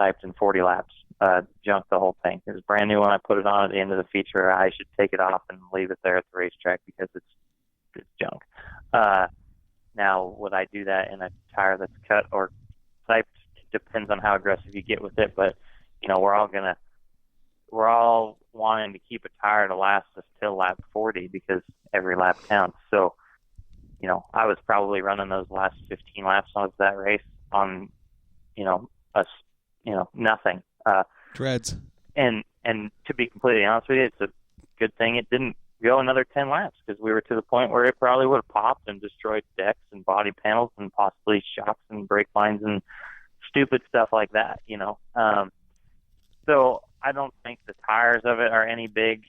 siped in 40 laps. Junked the whole thing. It was brand new when I put it on at the end of the feature. I should take it off and leave it there at the racetrack because it's junk. Now, would I do that in a tire that's cut or siped? Depends on how aggressive you get with it, but we're all wanting to keep a tire to last us till lap 40 because every lap counts. So, I was probably running those last 15 laps of that race on, nothing. Dreads. And to be completely honest with you, it's a good thing it didn't go another 10 laps because we were to the point where it probably would have popped and destroyed decks and body panels and possibly shocks and brake lines and stupid stuff like that, So I don't think the tires of it are any big,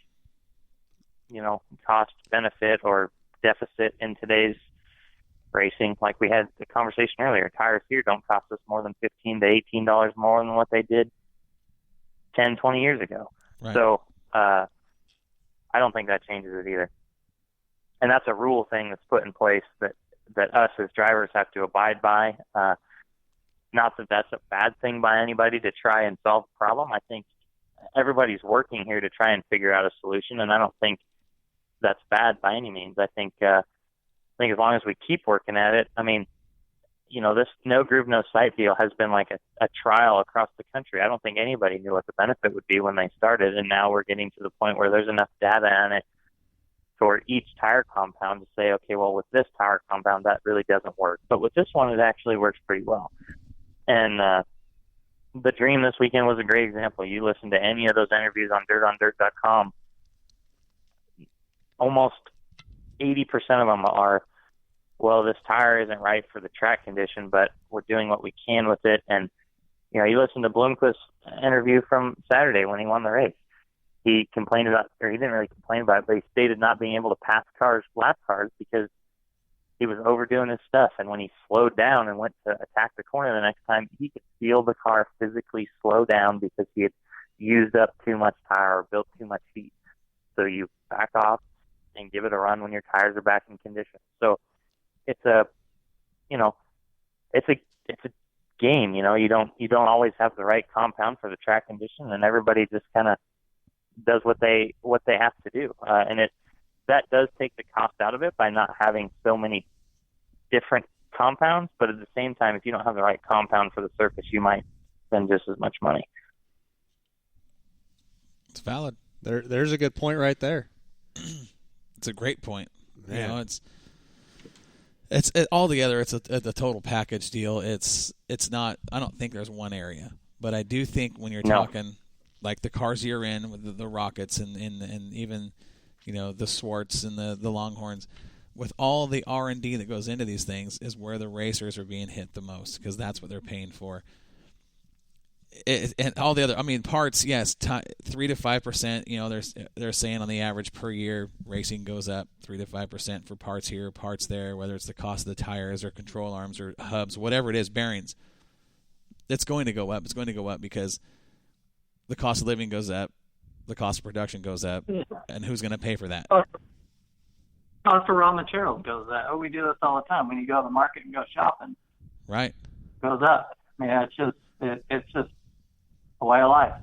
cost benefit or deficit in today's racing. Like we had the conversation earlier, tires here don't cost us more than $15 to $18 more than what they did 10, 20 years ago. Right. So I don't think that changes it either. And that's a rule thing that's put in place that us as drivers have to abide by. Not that that's a bad thing by anybody to try and solve the problem. I think everybody's working here to try and figure out a solution, and I don't think that's bad by any means. I think as long as we keep working at it, this no groove, no sight deal has been like a trial across the country. I don't think anybody knew what the benefit would be when they started, and now we're getting to the point where there's enough data on it for each tire compound to say, okay, well, with this tire compound, that really doesn't work. But with this one, it actually works pretty well. And the Dream this weekend was a great example. You listen to any of those interviews on dirtondirt.com, almost 80% of them are, well, this tire isn't right for the track condition, but we're doing what we can with it. And, you listen to Bloomquist's interview from Saturday when he won the race. He complained about, or he didn't really complain about it, but he stated not being able to pass lap cars because he was overdoing his stuff. And when he slowed down and went to attack the corner the next time, he could feel the car physically slow down because he had used up too much tire or built too much heat. So you back off and give it a run when your tires are back in condition. So it's a game. You don't always have the right compound for the track condition, and everybody just kind of does what they have to do. And that does take the cost out of it by not having so many different compounds. But at the same time, if you don't have the right compound for the surface, you might spend just as much money. It's valid. There's a good point right there. It's a great point. Man. It's altogether. It's a total package deal. It's not. I don't think there's one area, but I do think when you're talking like the cars you're in with the Rockets and even the Swartz and the Longhorns, with all the R&D that goes into these things, is where the racers are being hit the most because that's what they're paying for. And all the other, parts, yes, 3 to 5%. They're saying on the average per year, racing goes up 3 to 5% for parts here, parts there. Whether it's the cost of the tires or control arms or hubs, whatever it is, bearings. It's going to go up. It's going to go up because the cost of living goes up, the cost of production goes up, and who's going to pay for that? Cost of raw materials goes up. Oh, we do this all the time. When you go to the market and go shopping, right, it goes up. It's just a way of life,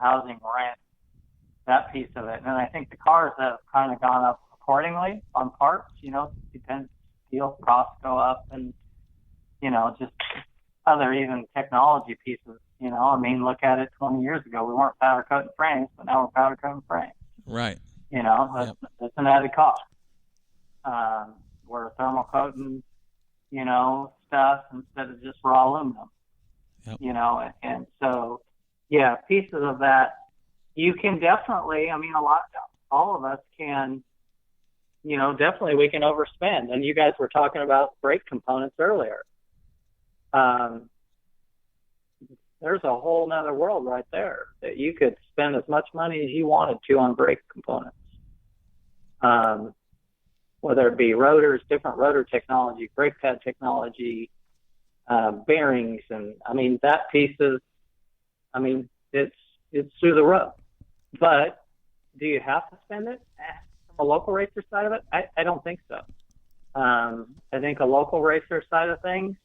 housing, rent, that piece of it. And I think the cars have kind of gone up accordingly on parts, depends, steel costs go up and, just other even technology pieces, look at it 20 years ago. We weren't powder coating frames, but now we're powder coating frames. Right. That's an added cost. We're thermal coating, stuff instead of just raw aluminum. Yep. And so, pieces of that, you can definitely, all of us can, definitely we can overspend. And you guys were talking about brake components earlier. There's a whole nother world right there that you could spend as much money as you wanted to on brake components. Whether it be rotors, different rotor technology, brake pad technology, bearings, and that piece is, it's through the roof. But do you have to spend it from a local racer side of it? I don't think so. I think a local racer side of things,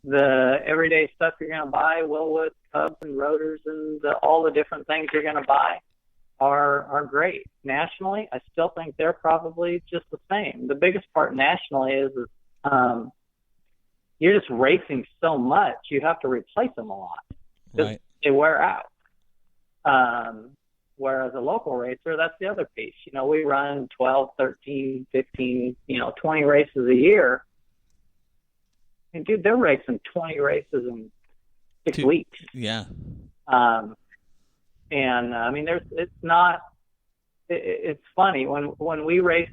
the everyday stuff you're going to buy, Willwood, hubs and rotors and all the different things you're going to buy are great. Nationally, I still think they're probably just the same. The biggest part nationally is you're just racing so much, you have to replace them a lot. Right. They wear out. Whereas a local racer, that's the other piece. We run 12, 13, 15, 20 races a year. And dude, they're racing 20 races in 6 weeks. Yeah. And I mean, it's funny when we raced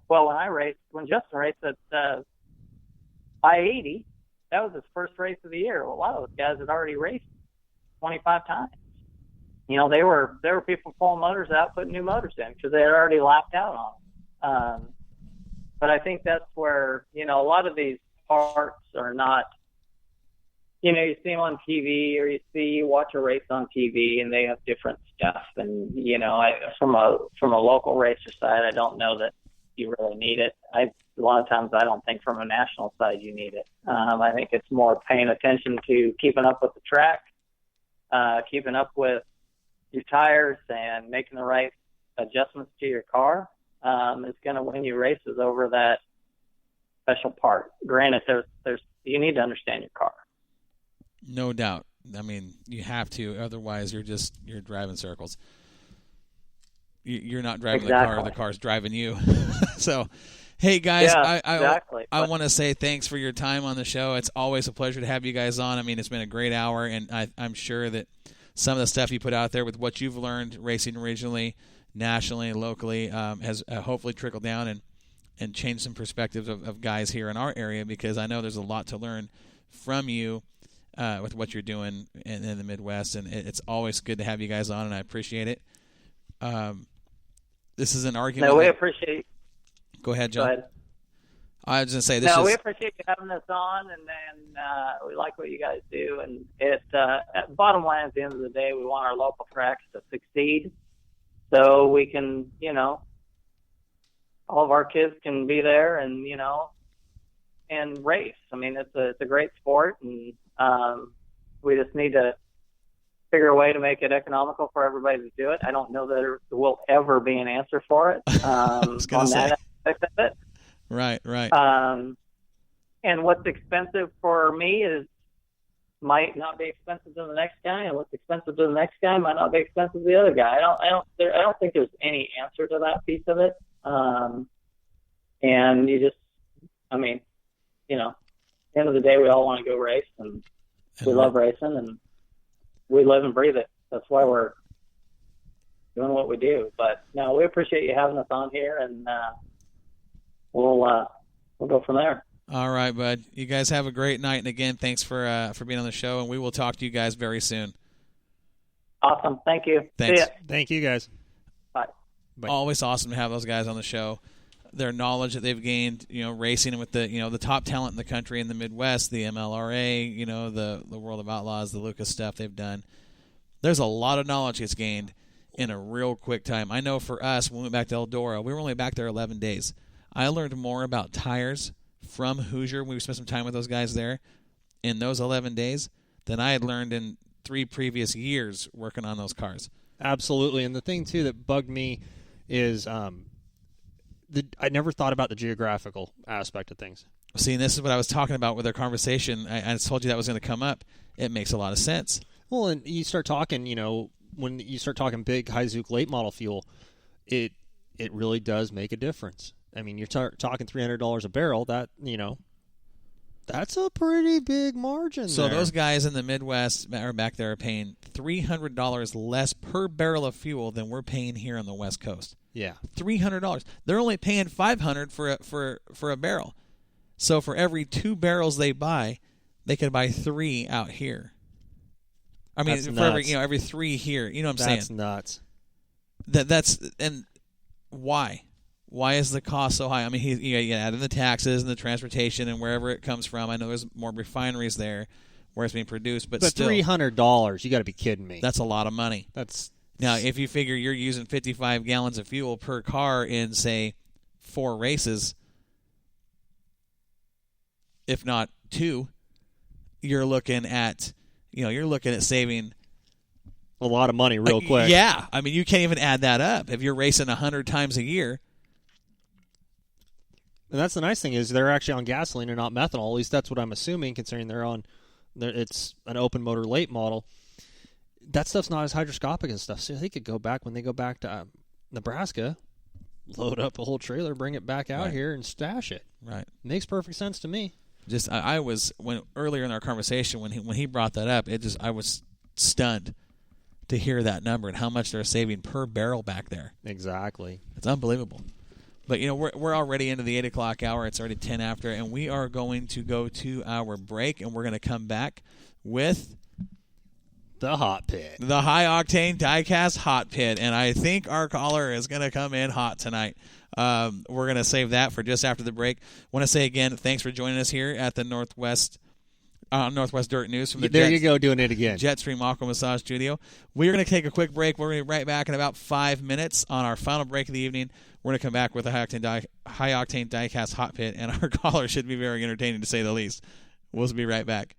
when Justin raced at I-80, that was his first race of the year. Well, a lot of those guys had already raced 25 times. There were people pulling motors out, putting new motors in because they had already lapped out on them. But I think that's where, a lot of these parts are not, you see them on TV or you watch a race on TV and they have different stuff. And, from a local racer side, I don't know that you really need it. A lot of times I don't think from a national side you need it. I think it's more paying attention to keeping up with the track, keeping up with your tires and making the right adjustments to your car is going to win you races over that special part. Granted, you need to understand your car. No doubt. I mean, you have to. Otherwise, you're driving circles. You're not driving the car. The car's driving you. So, hey, guys, exactly. I want to say thanks for your time on the show. It's always a pleasure to have you guys on. I mean, it's been a great hour, and I'm sure that some of the stuff you put out there with what you've learned racing regionally, nationally, and locally has hopefully trickled down and changed some perspectives of guys here in our area, because I know there's a lot to learn from you with what you're doing in the Midwest, and it's always good to have you guys on, and I appreciate it. This is an argument. No, we appreciate. Go ahead, John. Go ahead. I was going to say we appreciate you having us on, and we like what you guys do. And bottom line, at the end of the day, we want our local tracks to succeed, so we can, all of our kids can be there and and race. I mean, it's a great sport, and we just need to figure a way to make it economical for everybody to do it. I don't know that there will ever be an answer for it on that aspect of it. Right. And what's expensive for me might not be expensive to the next guy, and what's expensive to the next guy might not be expensive to the other guy. I don't think there's any answer to that piece of it. And you just, at the end of the day, we all want to go race, and we love racing, and we live and breathe it. That's why we're doing what we do. But no, we appreciate you having us on here, and we'll go from there. All right, bud. You guys have a great night, and again, thanks for being on the show, and we will talk to you guys very soon. Awesome. Thank you. Thanks. See ya. Thank you, guys. Bye. Always awesome to have those guys on the show. Their knowledge that they've gained, racing with the top talent in the country in the Midwest, the MLRA, the World of Outlaws, the Lucas stuff they've done. There's a lot of knowledge that's gained in a real quick time. I know for us, when we went back to Eldora, we were only back there 11 days. I learned more about tires from Hoosier. We spent some time with those guys there in those 11 days than I had learned in 3 previous years working on those cars. Absolutely. And the thing, too, that bugged me is I never thought about the geographical aspect of things. See, and this is what I was talking about with our conversation. I told you that was going to come up. It makes a lot of sense. Well, and you start talking, when you start talking big High-Zook late model fuel, it really does make a difference. I mean, you're talking $300 a barrel. That's a pretty big margin. So there. Those guys in the Midwest are back there are paying $300 less per barrel of fuel than we're paying here on the West Coast. Yeah, $300. They're only paying $500 for a barrel. So for every 2 barrels they buy, they could buy 3 out here. I mean, for every 3 here. You know what I'm saying? That's nuts. And why? Why is the cost so high? I mean, you add in the taxes and the transportation and wherever it comes from. I know there's more refineries there where it's being produced, but still, $300, you got to be kidding me. That's a lot of money. Now, if you figure you're using 55 gallons of fuel per car in, say, 4 races, if not 2, you're looking at you're looking at saving a lot of money real quick. Yeah. I mean, you can't even add that up. If you're racing 100 times a year. And that's the nice thing is they're actually on gasoline and not methanol. At least that's what I'm assuming, considering it's an open motor late model. That stuff's not as hydroscopic and stuff. So they could when they go back to Nebraska, load up a whole trailer, bring it back out here, and stash it. Right. Makes perfect sense to me. Just I was earlier in our conversation when he brought that up, I was stunned to hear that number and how much they're saving per barrel back there. Exactly. It's unbelievable. But we're already into the 8 o'clock hour. It's already 10 after, and we are going to go to our break, and we're going to come back with the hot pit, the high octane diecast hot pit, and I think our caller is going to come in hot tonight. We're going to save that for just after the break. Want to say again, thanks for joining us here at the Northwest Dirt News from the you go, doing it again. Jetstream Aqua Massage Studio. We're going to take a quick break. We're going to be right back in about 5 minutes on our final break of the evening. We're going to come back with a high octane diecast hot pit, and our caller should be very entertaining to say the least. We'll be right back.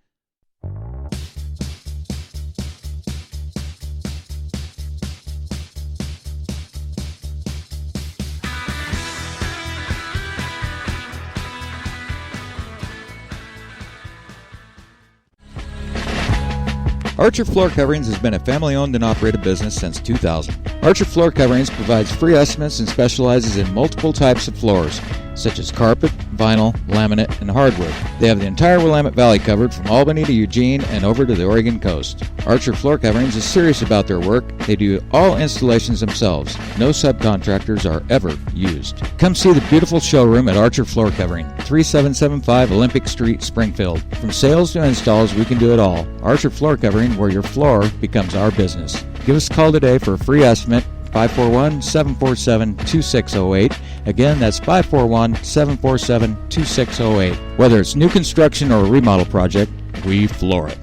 Archer Floor Coverings has been a family-owned and operated business since 2000. Archer Floor Coverings provides free estimates and specializes in multiple types of floors, such as carpet, vinyl, laminate, and hardwood. They have the entire Willamette Valley covered from Albany to Eugene and over to the Oregon coast. Archer Floor Coverings is serious about their work. They do all installations themselves. No subcontractors are ever used. Come see the beautiful showroom at Archer Floor Covering, 3775 Olympic Street, Springfield. From sales to installs, we can do it all. Archer Floor Covering, where your floor becomes our business. Give us a call today for a free estimate, 541-747-2608. Again, that's 541-747-2608. Whether it's new construction or a remodel project, we floor it.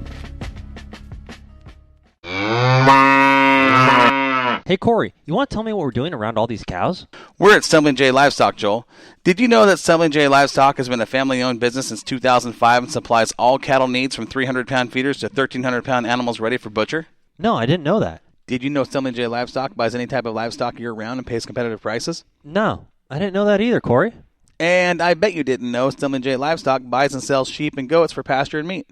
Hey, Corey, you want to tell me what we're doing around all these cows? We're at Stumbling J Livestock, Joel. Did you know that Stumbling J Livestock has been a family-owned business since 2005 and supplies all cattle needs from 300-pound feeders to 1,300-pound animals ready for butcher? No, I didn't know that. Did you know Stumbling J Livestock buys any type of livestock year-round and pays competitive prices? No, I didn't know that either, Corey. And I bet you didn't know Stumbling J Livestock buys and sells sheep and goats for pasture and meat.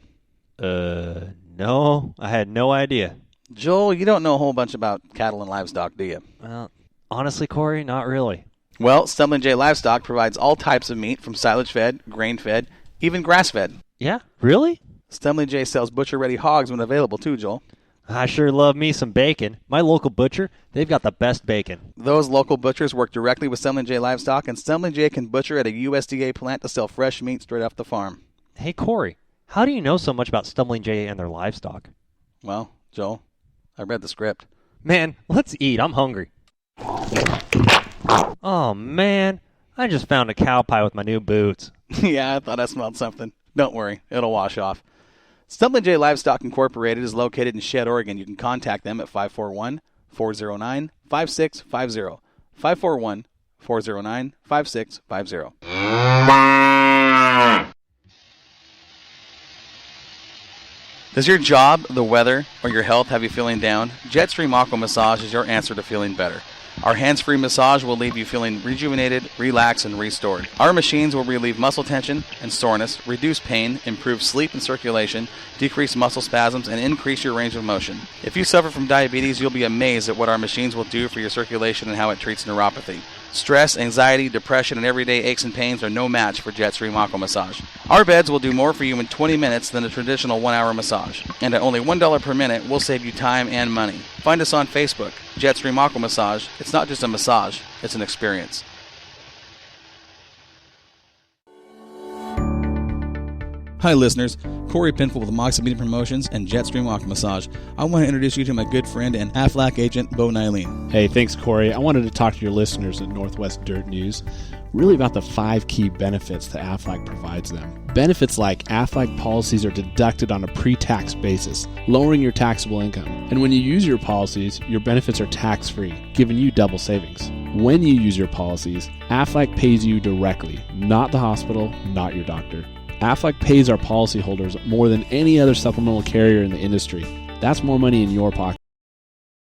No, I had no idea. Joel, you don't know a whole bunch about cattle and livestock, do you? Well, honestly, Corey, not really. Well, Stumbling J Livestock provides all types of meat, from silage-fed, grain-fed, even grass-fed. Yeah, really? Stumbling J sells butcher-ready hogs when available, too, Joel. I sure love me some bacon. My local butcher, they've got the best bacon. Those local butchers work directly with Stumbling J Livestock, and Stumbling J can butcher at a USDA plant to sell fresh meat straight off the farm. Hey, Corey, how do you know so much about Stumbling J and their livestock? Well, Joel, I read the script. Man, let's eat. I'm hungry. Oh, man. I just found a cow pie with my new boots. Yeah, I thought I smelled something. Don't worry, it'll wash off. Stumbling J Livestock Incorporated is located in Shedd, Oregon. You can contact them at 541-409-5650. 541-409-5650. Does your job, the weather, or your health have you feeling down? Jetstream Aqua Massage is your answer to feeling better. Our hands-free massage will leave you feeling rejuvenated, relaxed, and restored. Our machines will relieve muscle tension and soreness, reduce pain, improve sleep and circulation, decrease muscle spasms, and increase your range of motion. If you suffer from diabetes, you'll be amazed at what our machines will do for your circulation and how it treats neuropathy. Stress, anxiety, depression, and everyday aches and pains are no match for Jetstream Aqua Massage. Our beds will do more for you in 20 minutes than a traditional 1-hour massage. And at only $1 per minute, we'll save you time and money. Find us on Facebook, Jetstream Aqua Massage. It's not just a massage, it's an experience. Hi listeners, Corey Pinfield with Moxie Meeting Promotions and Jetstream Aqua Massage. I want to introduce you to my good friend and Aflac agent, Bo Nylene. Hey, thanks Corey. I wanted to talk to your listeners at Northwest Dirt News really about the 5 key benefits that Aflac provides them. Benefits like Aflac policies are deducted on a pre-tax basis, lowering your taxable income. And when you use your policies, your benefits are tax-free, giving you double savings. When you use your policies, Aflac pays you directly, not the hospital, not your doctor. Aflac pays our policyholders more than any other supplemental carrier in the industry. That's more money in your pocket.